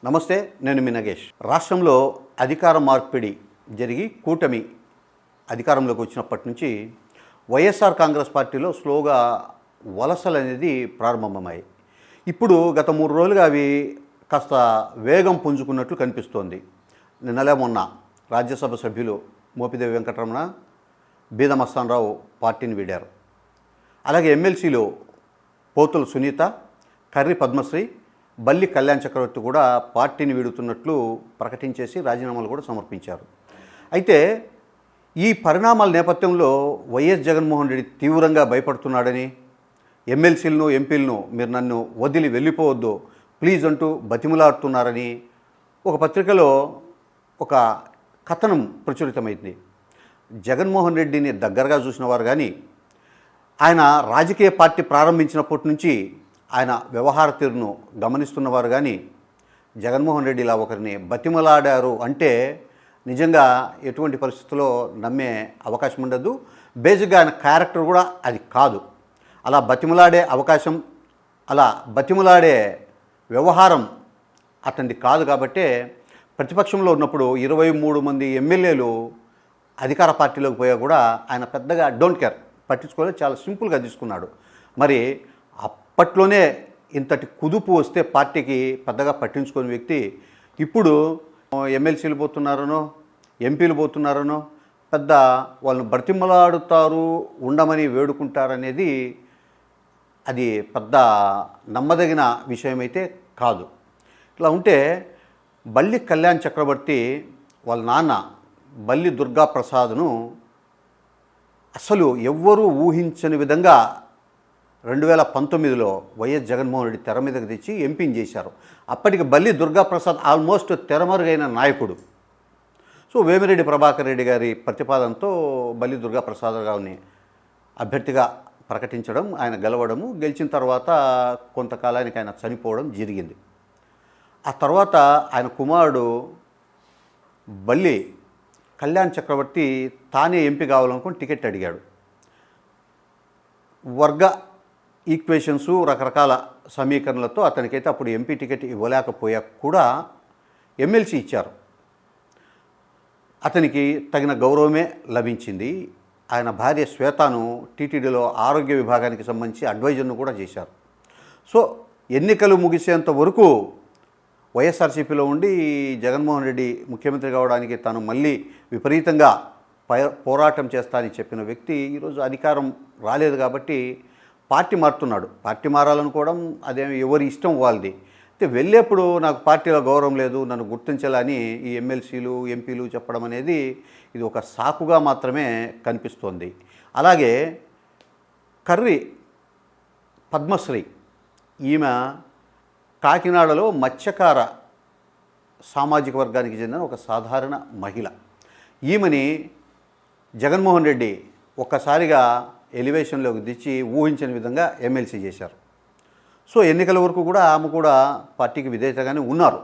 నమస్తే, నేను మీ నగేష్. రాష్ట్రంలో అధికార మార్పిడి జరిగి కూటమి అధికారంలోకి వచ్చినప్పటి నుంచి వైఎస్ఆర్ కాంగ్రెస్ పార్టీలో స్లోగా వలసలు అనేది ప్రారంభమయ్యాయి. ఇప్పుడు గత 3 రోజులుగా అవి కాస్త వేగం పుంజుకున్నట్లు కనిపిస్తోంది. నిన్నలే మొన్న రాజ్యసభ సభ్యులు మోపిదేవి వెంకటరమణ, బీదమస్తానరావు పార్టీని వీడారు. అలాగే ఎమ్మెల్సీలు పోతుల సునీత, కర్రి పద్మశ్రీ, బల్లి కళ్యాణ్ చక్రవర్తి కూడా పార్టీని వీడుతున్నట్లు ప్రకటించేసి రాజీనామాలు కూడా సమర్పించారు. అయితే ఈ పరిణామాల నేపథ్యంలో వైఎస్ జగన్మోహన్ రెడ్డి తీవ్రంగా భయపడుతున్నాడని, ఎమ్మెల్సీలను ఎంపీలను మీరు నన్ను వదిలి వెళ్ళిపోవద్దు ప్లీజ్ అంటూ బతిమలాడుతున్నారని ఒక పత్రికలో ఒక కథనం ప్రచురితమైంది. జగన్మోహన్ రెడ్డిని దగ్గరగా చూసిన వారు కానీ, ఆయన రాజకీయ పార్టీ ప్రారంభించినప్పటి నుంచి ఆయన వ్యవహార తీరును గమనిస్తున్నవారు కానీ జగన్మోహన్ రెడ్డి ఇలా ఒకరిని బతిమలాడారు అంటే నిజంగా ఎటువంటి పరిస్థితుల్లో నమ్మే అవకాశం ఉండదు. బేసిక్గా ఆయన క్యారెక్టర్ కూడా అది కాదు. అలా బతిమలాడే అవకాశం, అలా బతిమలాడే వ్యవహారం అతనిది కాదు. కాబట్టే ప్రతిపక్షంలో ఉన్నప్పుడు 23 మంది ఎమ్మెల్యేలు అధికార పార్టీలోకి పోయా కూడా ఆయన పెద్దగా డోంట్ కేర్, పట్టించుకోలేదు, చాలా సింపుల్గా తీసుకున్నాడు. మరి అప్పట్లోనే ఇంతటి కుదుపు వస్తే పార్టీకి పెద్దగా పట్టించుకునే వ్యక్తి ఇప్పుడు ఎమ్మెల్సీలు పోతున్నారనో ఎంపీలు పోతున్నారనో పెద్ద వాళ్ళని బ్రతిమలాడుతారు, ఉండమని వేడుకుంటారనేది అది పెద్ద నమ్మదగిన విషయమైతే కాదు. ఇట్లా ఉంటే బల్లి కళ్యాణ్ చక్రవర్తి వాళ్ళ నాన్న బల్లి దుర్గా ప్రసాద్ను అసలు ఎవ్వరూ ఊహించని విధంగా 2019లో వైఎస్ జగన్మోహన్ రెడ్డి తెర మీదకి తెచ్చి ఎంపీని చేశారు. అప్పటికి బల్లి దుర్గాప్రసాద్ ఆల్మోస్ట్ తెరమరుగైన నాయకుడు. సో వేమిరెడ్డి ప్రభాకర్ రెడ్డి గారి ప్రతిపాదనతో బల్లి దుర్గాప్రసాద్ గారిని అభ్యర్థిగా ప్రకటించడం, ఆయన గెలవడము, గెలిచిన తర్వాత కొంతకాలానికి ఆయన చనిపోవడం జరిగింది. ఆ తర్వాత ఆయన కుమారుడు బల్లి కళ్యాణ్ చక్రవర్తి తానే ఎంపీ కావాలనుకుని టికెట్ అడిగాడు. వర్గ ఈక్వేషన్స్, రకరకాల సమీకరణలతో అతనికైతే అప్పుడు ఎంపీ టికెట్ ఇవ్వలేకపోయా కూడా ఎమ్మెల్సీ ఇచ్చారు. అతనికి తగిన గౌరవమే లభించింది. ఆయన భార్య శ్వేతను టీటీడీలో ఆరోగ్య విభాగానికి సంబంధించి అడ్వైజర్ను కూడా చేశారు. సో ఎన్నికలు ముగిసేంత వరకు వైఎస్ఆర్సీపీలో ఉండి జగన్మోహన్ రెడ్డి ముఖ్యమంత్రి కావడానికి తాను మళ్ళీ విపరీతంగా పోరాటం చేస్తానని చెప్పిన వ్యక్తి ఈరోజు అధికారం రాలేదు కాబట్టి పార్టీ మారుతున్నాడు. పార్టీ మారాలనుకోవడం అదేమి ఎవరి ఇష్టం వాళ్ళది. అయితే వెళ్ళేప్పుడు నాకు పార్టీలో గౌరవం లేదు, నన్ను గుర్తించాలని ఈ ఎమ్మెల్సీలు ఎంపీలు చెప్పడం అనేది ఇది ఒక సాకుగా మాత్రమే కనిపిస్తోంది. అలాగే కర్రి పద్మశ్రీ, ఈమె కాకినాడలో మత్స్యకార సామాజిక వర్గానికి చెందిన ఒక సాధారణ మహిళ. ఈమెని జగన్మోహన్ రెడ్డి ఒక్కసారిగా ఎలివేషన్లోకి తెచ్చి ఊహించని విధంగా ఎమ్మెల్సీ చేశారు. సో ఎన్నికల వరకు కూడా ఆమె కూడా పార్టీకి విధేయతగానే ఉన్నారు.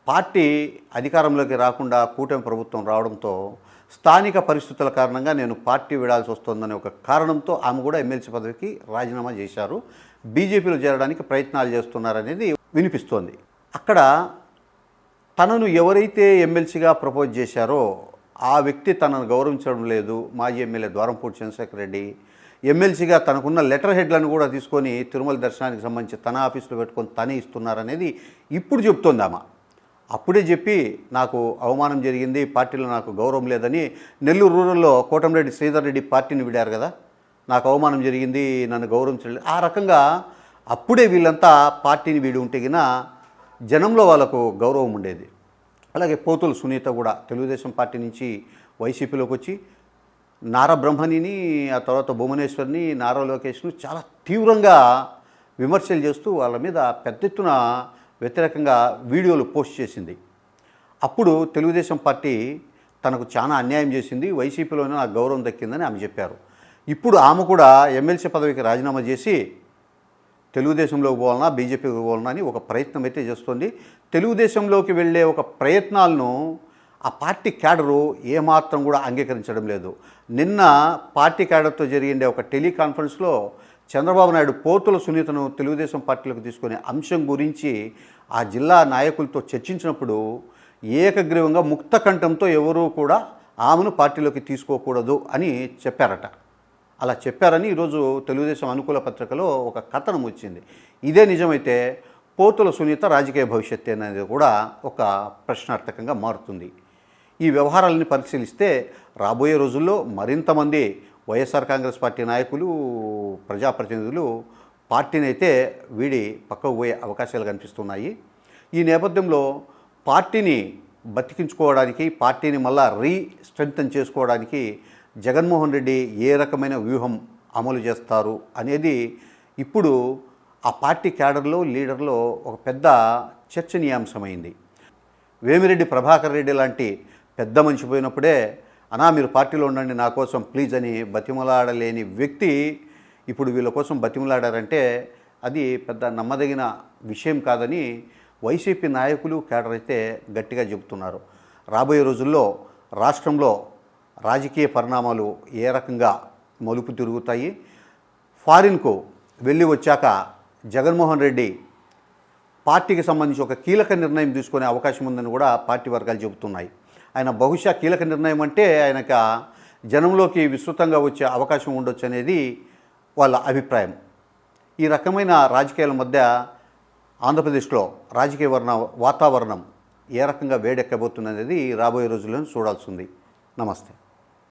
పార్టీ అధికారంలోకి రాకుండా కూటమి ప్రభుత్వం రావడంతో స్థానిక పరిస్థితుల కారణంగా నేను పార్టీ విడాల్సి వస్తుందనే ఒక కారణంతో ఆమె కూడా ఎమ్మెల్సీ పదవికి రాజీనామా చేశారు. బీజేపీలో చేరడానికి ప్రయత్నాలు చేస్తున్నారనేది వినిపిస్తోంది. అక్కడ తనను ఎవరైతే ఎమ్మెల్సీగా ప్రపోజ్ చేశారో ఆ వ్యక్తి తనను గౌరవించడం లేదు. మాజీ ఎమ్మెల్యే ద్వారంపూడి చంద్రశేఖర్ రెడ్డి ఎమ్మెల్సీగా తనకున్న లెటర్ హెడ్లను కూడా తీసుకొని తిరుమల దర్శనానికి సంబంధించి తన ఆఫీసులో పెట్టుకొని తనే ఇస్తున్నారనేది ఇప్పుడు చెప్తోంది ఆమె. అప్పుడే చెప్పి నాకు అవమానం జరిగింది, పార్టీలో నాకు గౌరవం లేదని నెల్లూరు రూరల్లో కోటంరెడ్డి శ్రీధర్ రెడ్డి పార్టీని విడారు కదా, నాకు అవమానం జరిగింది, నన్ను గౌరవించలేదు, ఆ రకంగా అప్పుడే వీళ్ళంతా పార్టీని వీడి ఉంటే గిన జనంలో వాళ్ళకు గౌరవం ఉండేది. అలాగే పోతుల సునీత కూడా తెలుగుదేశం పార్టీ నుంచి వైసీపీలోకి వచ్చి నారా బ్రహ్మణిని, ఆ తర్వాత భువనేశ్వర్ని, నారా లోకేష్ను చాలా తీవ్రంగా విమర్శలు చేస్తూ వాళ్ళ మీద పెద్ద ఎత్తున వ్యతిరేకంగా వీడియోలు పోస్ట్ చేసింది. అప్పుడు తెలుగుదేశం పార్టీ తనకు చాలా అన్యాయం చేసింది, వైసీపీలోనే నాకు గౌరవం దక్కిందని ఆమె చెప్పారు. ఇప్పుడు ఆమె కూడా ఎమ్మెల్సీ పదవికి రాజీనామా చేసి తెలుగుదేశంలోకి పోవాలన్నా బీజేపీకి పోవాలన్నా అని ఒక ప్రయత్నం అయితే చేస్తుంది. తెలుగుదేశంలోకి వెళ్ళే ఒక ప్రయత్నాలను ఆ పార్టీ క్యాడరు ఏమాత్రం కూడా అంగీకరించడం లేదు. నిన్న పార్టీ క్యాడర్తో జరిగిండే ఒక టెలికాన్ఫరెన్స్లో చంద్రబాబు నాయుడు పోతుల సునీతను తెలుగుదేశం పార్టీలోకి తీసుకునే అంశం గురించి ఆ జిల్లా నాయకులతో చర్చించినప్పుడు ఏకగ్రీవంగా ముక్త కంఠంతో ఎవరూ కూడా ఆమెను పార్టీలోకి తీసుకోకూడదు అని చెప్పారట. అలా చెప్పారని ఈరోజు తెలుగుదేశం అనుకూల పత్రికలో ఒక కథనం వచ్చింది. ఇదే నిజమైతే పోతుల సునీత రాజకీయ భవిష్యత్తు అనేది కూడా ఒక ప్రశ్నార్థకంగా మారుతుంది. ఈ వ్యవహారాలని పరిశీలిస్తే రాబోయే రోజుల్లో మరింతమంది వైఎస్ఆర్ కాంగ్రెస్ పార్టీ నాయకులు, ప్రజాప్రతినిధులు పార్టీని అయితే వీడి పక్కకు పోయే అవకాశాలు కనిపిస్తున్నాయి. ఈ నేపథ్యంలో పార్టీని బతికించుకోవడానికి, పార్టీని మళ్ళా స్ట్రెంగ్తన్ చేసుకోవడానికి జగన్మోహన్ రెడ్డి ఏ రకమైన వ్యూహం అమలు చేస్తారు అనేది ఇప్పుడు ఆ పార్టీ క్యాడర్లో, లీడర్లో ఒక పెద్ద చర్చనీయాంశమైంది. వేమిరెడ్డి ప్రభాకర్ రెడ్డి లాంటి పెద్ద మనిషి పోయినప్పుడే అన్నా మీరు పార్టీలో ఉండండి నా కోసం ప్లీజ్ అని బతిమలాడలేని వ్యక్తి ఇప్పుడు వీళ్ళ కోసం బతిమలాడారంటే అది పెద్ద నమ్మదగిన విషయం కాదని వైసీపీ నాయకులు, క్యాడర్ అయితే గట్టిగా చెబుతున్నారు. రాబోయే రోజుల్లో రాష్ట్రంలో రాజకీయ పరిణామాలు ఏ రకంగా మలుపు తిరుగుతాయి, ఫారిన్కు వెళ్ళి వచ్చాక జగన్మోహన్ రెడ్డి పార్టీకి సంబంధించి ఒక కీలక నిర్ణయం తీసుకునే అవకాశం ఉందని కూడా పార్టీ వర్గాలు చెబుతున్నాయి. ఆయన బహుశా కీలక నిర్ణయం అంటే ఆయనకు జనంలోకి విస్తృతంగా వచ్చే అవకాశం ఉండొచ్చు అనేది వాళ్ళ అభిప్రాయం. ఈ రకమైన రాజకీయాల మధ్య ఆంధ్రప్రదేశ్లో రాజకీయ వాతావరణం ఏ రకంగా వేడెక్కబోతున్నది రాబోయే రోజుల్లో చూడాల్సి ఉంది. నమస్తే.